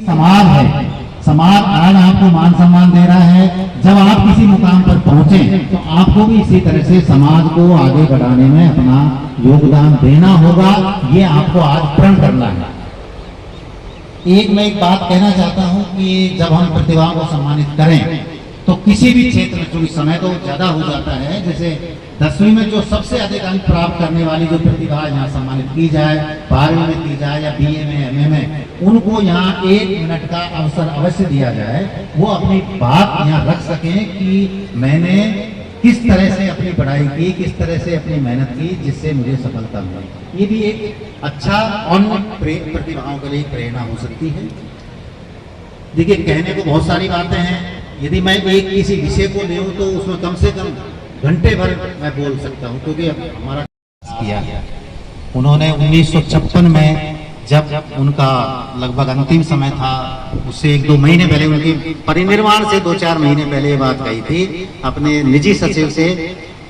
समाज है, समाज आज आपको मान सम्मान दे रहा है। जब आप किसी मुकाम पर पहुंचे तो आपको भी इसी तरह से समाज को आगे बढ़ाने में अपना योगदान देना होगा। ये आपको आज प्रण करना है। मैं एक बात कहना चाहता हूं कि जब हम प्रतिभाओं को सम्मानित करें तो किसी भी क्षेत्र में, चूंकि समय तो ज्यादा हो जाता है, जैसे 10वीं में जो सबसे अधिक अंक प्राप्त करने वाली जो प्रतिभा यहाँ सम्मानित की जाए, 12वीं में की जाए या BA में, MA में, उनको यहाँ 1 मिनट का अवसर अवश्य दिया जाए। वो अपनी बात यहाँ रख सकें कि मैंने किस तरह से अपनी पढ़ाई की, किस तरह से अपनी मेहनत की, जिससे मुझे सफलता मिली। ये भी एक अच्छा अन्य प्रतिभाओं के लिए प्रेरणा हो सकती है। देखिए, कहने को बहुत सारी बातें हैं। यदि मैं एक किसी विषय को लूं तो उसमें कम से कम घंटे भर मैं बोल सकता हूं, क्योंकि हमारा किया उन्होंने 1956 में, जब उनका लगभग अंतिम समय था, उससे 1-2 महीने पहले, उनके परिनिर्वाण से 2-4 महीने पहले ये बात कही थी अपने निजी सचिव से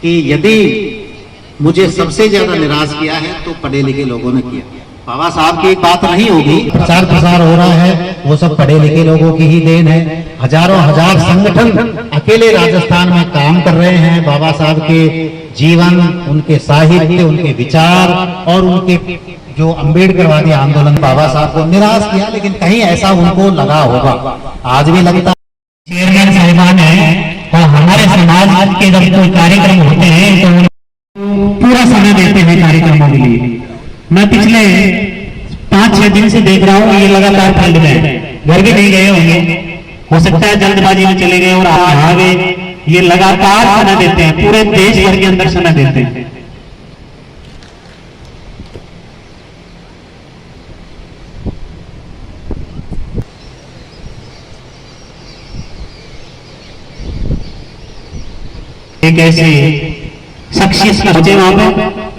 कि यदि मुझे सबसे ज्यादा निराश किया है तो पढ़े लिखे लोगों ने किया। बाबा साहब की एक बात नहीं होगी, प्रचार प्रसार हो रहा है, वो सब पढ़े लिखे लोगों की ही देन है। हजारों हजार संगठन अकेले राजस्थान में काम कर रहे हैं। बाबा साहब के जीवन, उनके साहित्य, उनके विचार और उनके जो अम्बेडकरवादी आंदोलन, बाबा साहब को निराश किया, लेकिन कहीं ऐसा उनको लगा होगा, आज भी लगता। चेयरमैन साहिबान है और हमारे समाज के जब कोई कार्यक्रम होते हैं तो पूरा समय देते हैं कार्यक्रमों के लिए। मैं पिछले 5-6 दिन से देख रहा हूँ, ये लगातार फील्ड में, घर भी नहीं गए होंगे, हो सकता है जल्दबाजी में चले गए और आ गए। ये लगातार समय देते हैं, पूरे देश भर के अंदर समय देते हैं। एक ऐसे शख्सियत का बचे वहां पे,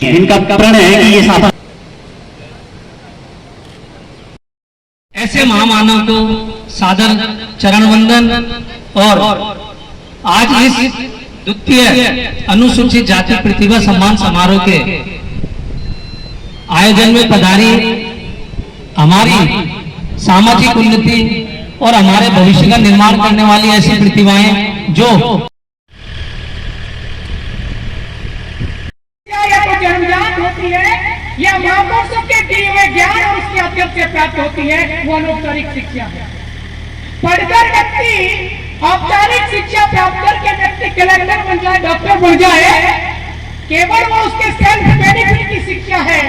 इनका प्रण है कि ये साथ ऐसे महामानव को सादर चरण वंदन। और आज इस द्वितीय अनुसूचित जाति प्रतिभा सम्मान समारोह के आयोजन में पधारी हमारी सामाजिक उन्नति और हमारे भविष्य का निर्माण करने वाली ऐसी प्रतिभाएं जो जन्मजात होती है या महापुरुषों के दिए हुए ज्ञान और उसके अध्ययन से प्राप्त होती है, वो अनौपचारिक शिक्षा है। पढ़कर व्यक्ति औपचारिक शिक्षा प्राप्त करके व्यक्ति कलेक्टर बन जाए, डॉक्टर बन जाए, केवल वो उसके सेल्फ बेनिफिट की शिक्षा है।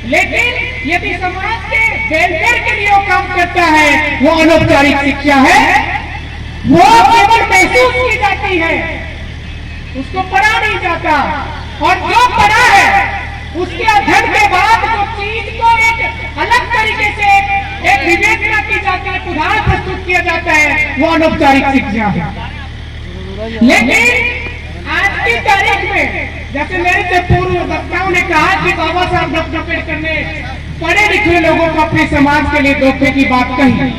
लेकिन यदि समाज के वेलफेयर के लिए वो काम करता है, वो अनौपचारिक शिक्षा है। वो केवल महसूस की जाती है, उसको पढ़ा नहीं जाता। और जो पढ़ा है उसके अध्ययन के बाद जो चीज को एक अलग तरीके से एक विवेचना की जाती है, उदाहरण प्रस्तुत किया जाता है, वो अनौपचारिक शिक्षा है। लेकिन आज की तारीख में, जैसे मेरे से पूर्व वक्ताओं ने कहा कि बाबा साहब डॉक्टर अम्बेडकर ने पढ़े लिखे लोगों को अपने समाज के लिए धोखे की बात कही।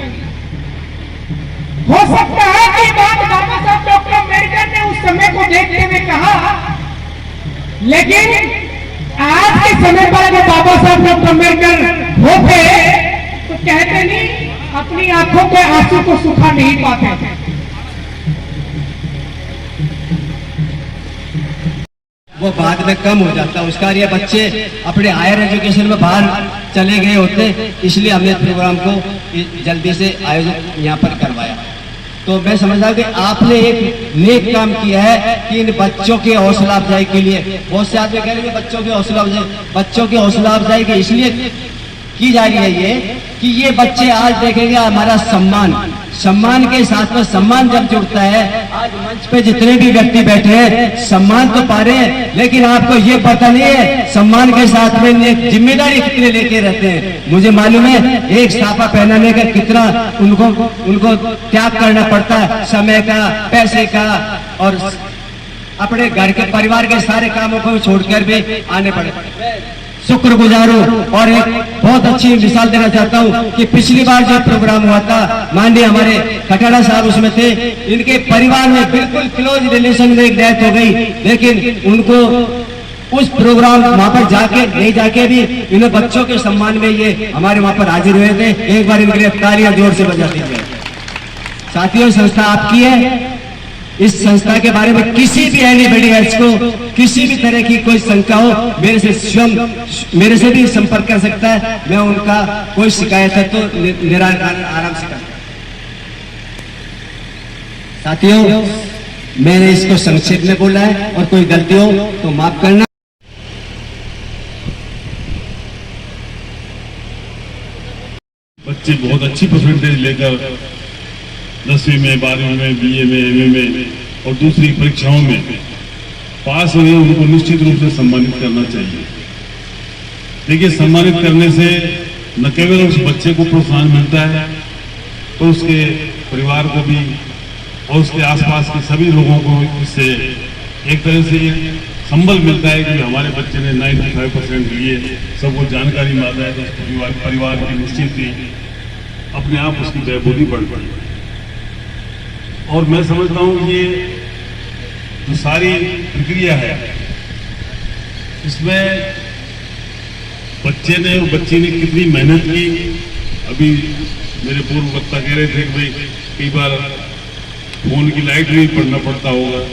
हो सकता है कि बात बाबा साहब डॉक्टर अम्बेडकर ने उस समय को देखते हुए कहा, लेकिन आज के समय पर अगर बाबा साहब डॉक्टर अम्बेडकर होते तो कहते नहीं, अपनी आंखों के आंसू को सुखा नहीं पाते। वो बाद में कम हो जाता उसका। ये बच्चे अपने हायर एजुकेशन में बाहर चले गए होते, इसलिए हमने प्रोग्राम को जल्दी से आयोजन यहाँ पर करवाया। तो मैं समझता हूँ कि आपने एक नेक काम किया है कि इन बच्चों की हौसला अफजाई के लिए, बहुत से आदमी कह रहे हैं बच्चों की हौसला अफजाई की इसलिए की जा रही है ये कि ये बच्चे आज देखेंगे हमारा सम्मान के साथ में सम्मान जब जुड़ता है। आज मंच पे जितने भी व्यक्ति बैठे हैं सम्मान तो पा रहे हैं, लेकिन आपको ये पता नहीं है सम्मान के साथ में जिम्मेदारी कितने लेके रहते हैं। मुझे मालूम है एक साफा पहनाने का कितना उनको त्याग करना पड़ता है, समय का, पैसे का, और अपने घर के परिवार के सारे कामों को छोड़कर भी आने पड़े। शुक्रगुजार हूँ। और एक बहुत अच्छी मिसाल देना चाहता हूँ कि पिछली बार जो प्रोग्राम हुआ था, माननीय हमारे खटाड़ा साहब उसमें थे, इनके परिवार में बिल्कुल क्लोज रिलेशन में एक डेथ हो गई, लेकिन उनको उस प्रोग्राम वहां पर जाके नहीं जाके भी इन बच्चों के सम्मान में ये हमारे वहां पर हाजिर हुए थे। एक बार इनके लिए तालियां जोर से बजा दीजिए। साथियों, संस्था आपकी है। इस संस्था के बारे में किसी भी एनीबॉडी हेल्स को किसी भी तरह की कोई शंका हो, मेरे से भी संपर्क कर सकता है। मैं उनका कोई शिकायत है तो निराकरण आराम से करता हूं। साथियों, मैंने इसको संक्षेप में बोला है और कोई गलती हो तो माफ करना। बच्चे बहुत अच्छी परसेंटेज लेकर 10वीं में, 12वीं में, बीए में, एमए में और दूसरी परीक्षाओं में पास हुए, उनको निश्चित रूप से सम्मानित करना चाहिए। देखिए, सम्मानित करने से न केवल उस बच्चे को प्रोत्साहन मिलता है, तो उसके परिवार को भी और उसके आसपास के सभी लोगों को इससे एक तरह से संबल मिलता है कि हमारे बच्चे ने 95% लिए, सबको जानकारी मिल रहा है, तो परिवार की निश्चित ही अपने आप उसकी बहबूदी बढ़ पड़ी। और मैं समझता हूँ ये जो सारी प्रक्रिया है, इसमें बच्चे ने और बच्ची ने कितनी मेहनत की। अभी मेरे पूर्व वक्ता कह रहे थे कि भाई कई बार फोन की लाइट भी पढ़ना पड़ता होगा,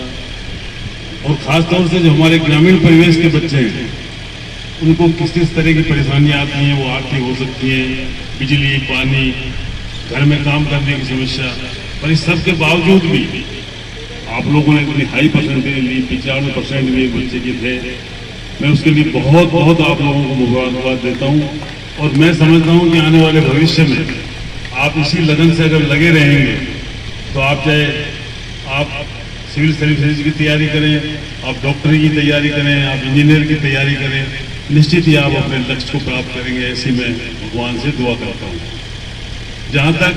और खासतौर से जो हमारे ग्रामीण परिवेश के बच्चे हैं, उनको किस किस तरह की परेशानियां आती हैं, वो आर्थिक हो सकती हैं, बिजली, पानी, घर में काम करने की समस्या। पर इस सब के बावजूद भी आप लोगों ने इतनी हाई परसेंटेज ली, 95% भी एक बच्चे के थे। मैं उसके लिए बहुत बहुत आप लोगों को मुबारकबाद देता हूँ। और मैं समझता हूँ कि आने वाले भविष्य में आप इसी लगन से अगर लगे रहेंगे तो आप चाहे आप सिविल सर्विसेज की तैयारी करें, आप डॉक्टरी की तैयारी करें, आप इंजीनियर की तैयारी करें, निश्चित ही आप अपने लक्ष्य को प्राप्त करेंगे, ऐसी मैं भगवान से दुआ करता हूँ। जहाँ तक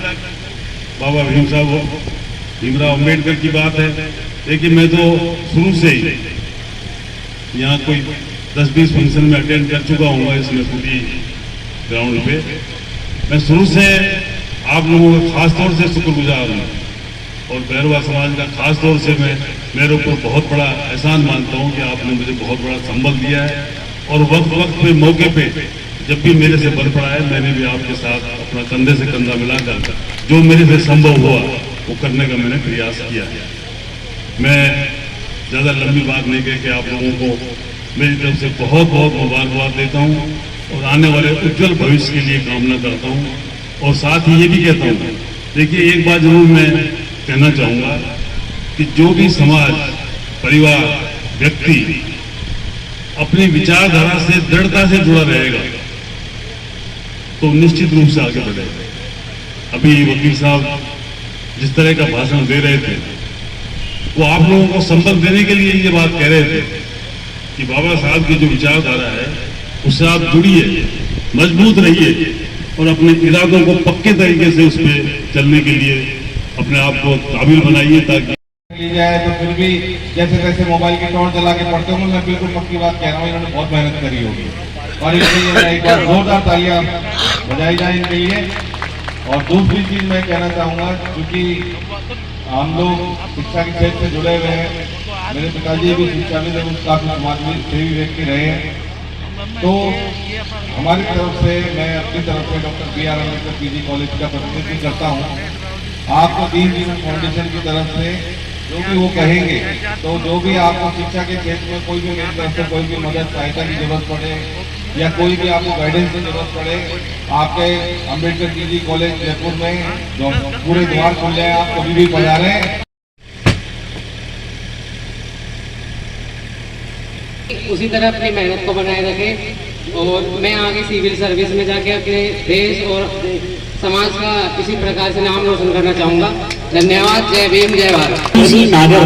बाबा भीमराव अम्बेडकर की बात है, देखिए मैं तो शुरू से ही यहाँ कोई 10-20 फंक्शन में अटेंड कर चुका हूँ इस नसरूदी ग्राउंड पे। मैं शुरू से आप लोगों का खास तौर से शुक्रगुजार हूँ, और भैरवा समाज का खास तौर से मैं मेरे ऊपर बहुत बड़ा एहसान मानता हूँ कि आपने मुझे बहुत बड़ा संबल दिया है। और वक्त वक्त पे, मौके पे जब भी मेरे से बन पड़ा है, मैंने भी आपके साथ अपना कंधे से कंधा मिलाकर जो मेरे से संभव हुआ वो करने का मैंने प्रयास किया है। मैं ज़्यादा लंबी बात नहीं कह के आप लोगों को मेरी तरफ से बहुत बहुत मुबारकबाद देता हूँ, और आने वाले उज्जवल भविष्य के लिए कामना करता हूँ। और साथ ही ये भी कहता हूँ, देखिए एक बात जरूर मैं कहना चाहूँगा कि जो भी समाज, परिवार, व्यक्ति अपनी विचारधारा से दृढ़ता से जुड़ा रहेगा तो निश्चित रूप से आगे बढ़ेगा। अभी वकील साहब जिस तरह का भाषण दे रहे थे, वो आप लोगों को संबल देने के लिए ये बात कह रहे थे कि बाबा साहब की जो विचारधारा है उससे आप जुड़िए, मजबूत रहिए, और अपने इरादों को पक्के तरीके से उस पर चलने के लिए अपने आप को काबिल बनाइए, ताकि ली जाए तो फिर भी जैसे तैसे मोबाइल की टॉर्च जला के पढ़ते होंगे। मैं बिल्कुल पक्की बात कह रहा हूँ, इन्होंने बहुत मेहनत करी होगी, और इसलिए मैं एक बार जोरदार तालियां बजाई जाए इनके लिए। और दूसरी चीज मैं कहना चाहूँगा, क्योंकि हम लोग शिक्षा के क्षेत्र से जुड़े हुए हैं, मेरे पिताजी भी शिक्षाविद हैं, काफी समाज सेवी व्यक्ति रहे हैं, तो हमारी तरफ से, मैं अपनी तरफ से doctor B.R. Ambedkar PG college का प्रतिनिधित्व करता हूँ। आपको दीनदयाल फाउंडेशन की तरफ से जो भी वो कहेंगे, तो जो भी आपको शिक्षा के क्षेत्र में कोई भी मेरी तरफ से कोई भी मदद, सहायता की जरूरत पड़े, या कोई भी आपको गाइडेंस की जरूरत पड़े, आपके अम्बेडकर पीजी कॉलेज जयपुर में जो पूरे द्वार खुले हैं, आप कभी भी पधारें। उसी तरह अपनी मेहनत को बनाए रखें, और मैं आगे सिविल सर्विस में जाके अपने देश और समाज का किसी प्रकार से नाम रोशन करना चाहूँगा। धन्यवाद। जय भीम, जय भारत। इसी नागर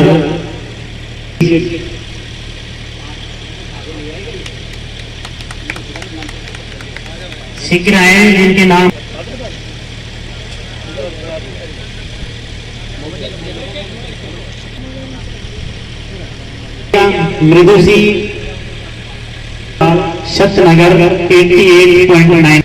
शीघ्र आए जिनके नाम मृदुसी छत्रनगर 88.9।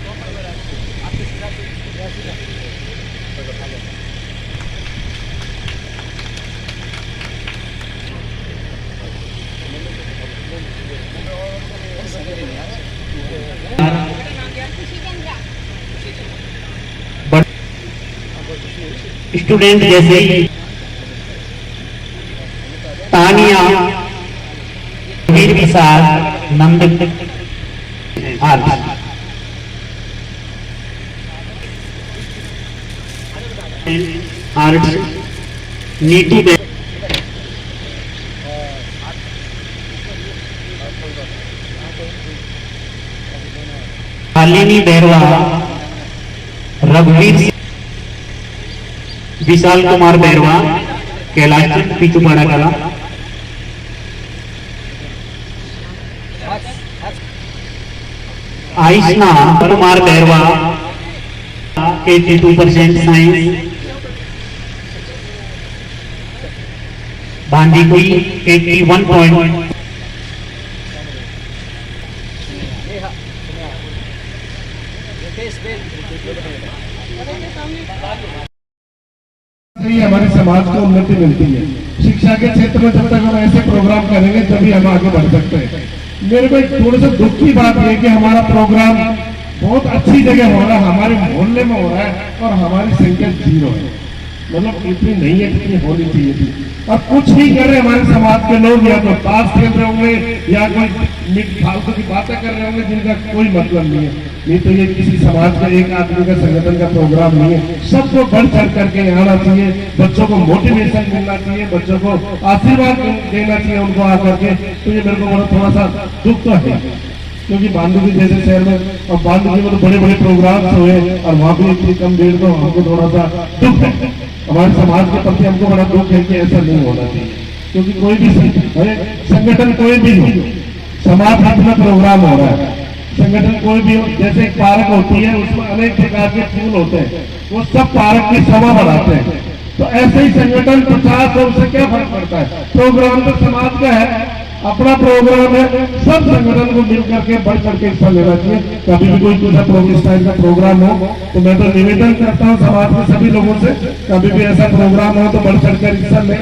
स्टूडेंट जैसे तानिया, वीर प्रसाद, नंद आर्ट्स, नीतू शालिनी बैरवा, रघुवीर, विशाल कुमार बैरवा, कैलाश पीछूपाड़ा कला, आइसना कुमार बैरवा 82% साइंस, भांडीकुई 81 ही हमारे समाज को उन्नति मिलती है। शिक्षा के क्षेत्र में जब तक हम ऐसे प्रोग्राम करेंगे तभी हम आगे बढ़ सकते हैं। मेरे को एक थोड़ा सा दुख की बात यह कि हमारा प्रोग्राम बहुत अच्छी जगह हो रहा है, हमारे मोहल्ले में हो रहा है और हमारी संख्या 0 है, मतलब इतनी नहीं है जितनी होनी चाहिए थी। और कुछ नहीं कर रहे हमारे समाज के लोग, या तो ताश खेल रहे होंगे या कोई फालतू की बातें कर रहे होंगे जिनका कोई मतलब नहीं है। नहीं तो ये किसी समाज का एक आदमी का संगठन का प्रोग्राम नहीं है। सबको बढ़ चढ़ करके आना चाहिए, बच्चों को मोटिवेशन मिलना चाहिए, बच्चों को आशीर्वाद देना चाहिए उनको आकर के। तो ये मेरे को बड़ा थोड़ा सा दुख तो है, क्योंकि बांदुकी जैसे शहर में और बांदुकी में तो बड़े बड़े प्रोग्राम्स हुए और वहाँ भी इतनी कम भीड़, तो हमको थोड़ा सा दुख है। हमारे समाज के प्रति हमको बड़ा दुख है कि ऐसा नहीं होना चाहिए, क्योंकि कोई भी संगठन कोई भी हो, समाज में अपना प्रोग्राम हो रहा है, संगठन कोई भी हो, जैसे एक पार्क होती है उसमें अनेक प्रकार के फूल होते हैं, वो सब पार्क की शोभा बढ़ाते हैं। तो ऐसे ही संगठन 50 और उससे क्या फर्क पड़ता है। प्रोग्राम तो समाज का है, अपना प्रोग्राम है, सब संगठन को मिल करके बढ़ करके हिस्सा लेना चाहिए। कभी भी कोई दूसरा प्रोग्राम टाइप का प्रोग्राम हो तो मैं तो निवेदन करता हूँ समाज के सभी लोगों से, कभी भी ऐसा प्रोग्राम हो तो बढ़ चढ़ कर हिस्सा लें।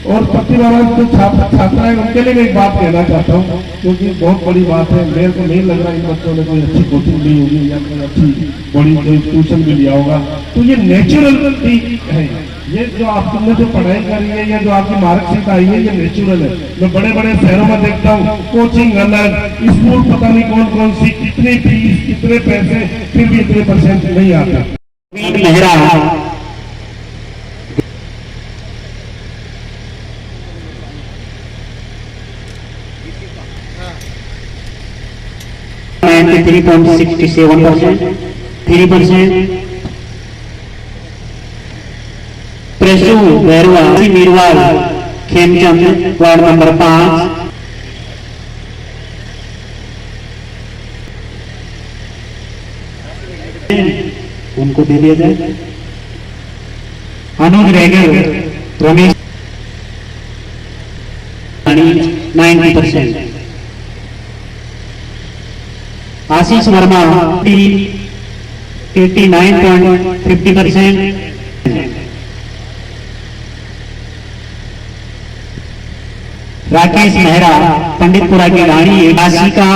और प्रतिभावान जो छात्र है उनके लिए मैं एक बात कहना चाहता हूँ, क्योंकि बहुत बड़ी बात है। मेरे को नहीं लग रहा इन बच्चों ने कोई अच्छी कोचिंग ली होगी या कोई अच्छी बड़ी कोई ट्यूशन भी लिया होगा। तो ये नेचुरल है, ये जो आप तुमने जो पढ़ाई करी है या जो आपकी मार्कशीट आई है ये नेचुरल है। मैं बड़े बड़े शहरों में देखता हूँ कोचिंग अलग, स्कूल पता नहीं कौन कौन सी, कितनी फीस, कितने पैसे, फिर भी इतने % नहीं आता। प्रेसू बैरवा, मीरवाल, खेमचंद, वार्ड नंबर 5। उनको दे दिया जाए। अनुज रेगल, रमेश 90%। आशीष वर्मा 89.50%। राकेश मेहरा, पंडितपुरा की रानी, आशिका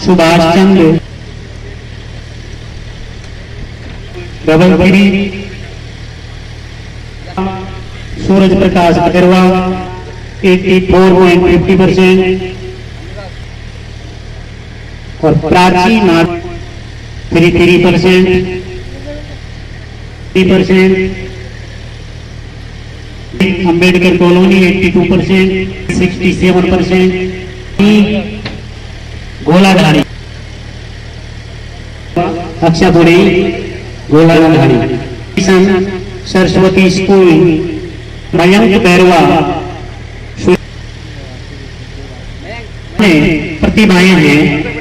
सुभाष चंद्र, डबल 3, सूरज प्रकाश अग्रवा 84.50% और प्राची नाथ 3%। अंबेडकर कॉलोनी 82%, 67%। गोलाधारी, अक्षापुरी, गोलाधारी, सरस्वती स्कूल, मयंक बैरवा, प्रतिभाएं हैं।